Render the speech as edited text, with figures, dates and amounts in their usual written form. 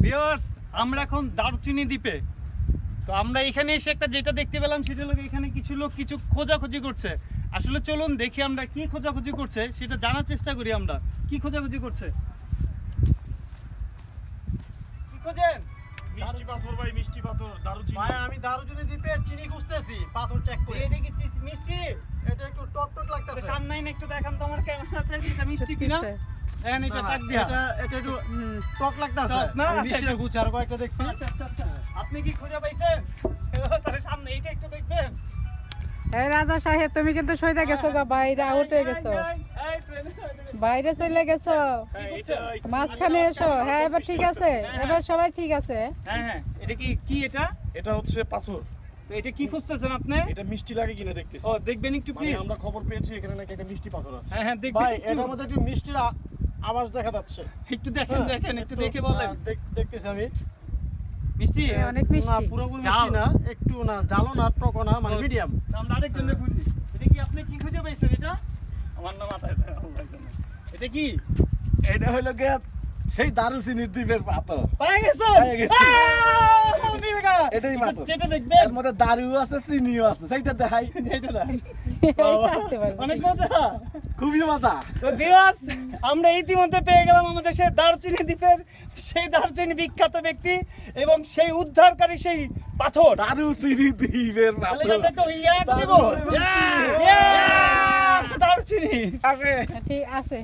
Viewers, আমরা এখন দারুচিনি দ্বীপে। তো আমরা এখানে এসে একটা যেটা দেখতে পেলাম সেটা হলো এখানে কিছু লোক কিছু খোঁজাখুঁজি করছে। আসলে চলুন দেখি আমরা কি খোঁজাখুঁজি করছে সেটা জানার চেষ্টা করি। আমরা কি খোঁজাখুঁজি করছে, কি খোঁজেন? মিষ্টি পাথর ভাই, মিষ্টি পাথর, দারুচিনি ভাই আমি দারুচিনি দ্বীপের চিনি খুঁজতেছি, পাথর চেক করে। এটা কি মিষ্টি? এটা একটু টক টক লাগতেছে। সামনে না একটু দেখান তো আমার ক্যামেরাতে, এটা মিষ্টি কিনা? হ্যাঁ, এটা টাক দিয়া। এটা একটু টক লাগতেছে। টক না? আমি মিষ্টিটা খুঁজছি, আর কয়েকটা দেখছি। আচ্ছা আচ্ছা আচ্ছা, আপনি কি খুঁজে পাইছেন? তাহলে সামনে এইটা একটু দেখবেন। এই রাজা সাহেব, তুমি কিন্তু সইটা গেছো গা, বাইরে আউট হয়ে গেছো, বাইরে চলে গেছো, মাঝখানে এসো। হ্যাঁ এবার ঠিক আছে, এবার সবাই ঠিক আছে। হ্যাঁ হ্যাঁ, এটা কি এটা? এটা হচ্ছে পাথর। তো এটা কি খুঁজতেছেন আপনি? এটা মিষ্টি লাগে কিনা দেখতেছি। ও দেখবেন একটু মানে প্লিজ। আমরা খবর পেয়েছি এখানে নাকি একটা মিষ্টি পাথর আছে। হ্যাঁ হ্যাঁ দেখবেন ভাই একটু। এটার মধ্যে একটু মিষ্টির আওয়াজ দেখা যাচ্ছে। একটু দেখেন দেখেন, একটু দেখে বলেন। দেখতেছি আমি। মিষ্টি? অনেক না মিষ্টি। পুরোপুরি জাল। মিষ্টি না, একটু না জালো না টকও না, মানে মিডিয়াম। আমরা আরেকজনের বুঝি। এটা কি আপনি কি খুঁজে পাইছেন এটা? আমার না মাথায় এটা কি? এটা হলো গিয়ে সেই দারুচিনির দ্বীপের পাথর। পাই গেছো? পেয়ে গেছি। মিলগা। এটাই পাথর। যেটা দেখবেন এর মধ্যে দারুও আছে, চিনিও আছে, সেইটা দেখাই। এটা না। এই থাকতে পারবে। অনেক মজা। খুবই মজা। তো ভিউয়ার্স, আমরা ইতিমধ্যে পেয়ে গেলাম আমাদের সেই দারুচিনি দ্বীপের সেই দারুচিনি বিখ্যাত ব্যক্তি এবং সেই উদ্ধারকারী সেই পাথর। দারুচিনি দ্বীপের তাহলে পাথর। আমরা একটা ইয়া দিব। দারুচিনি। দারুচিনি আসে। ঠিক আছে।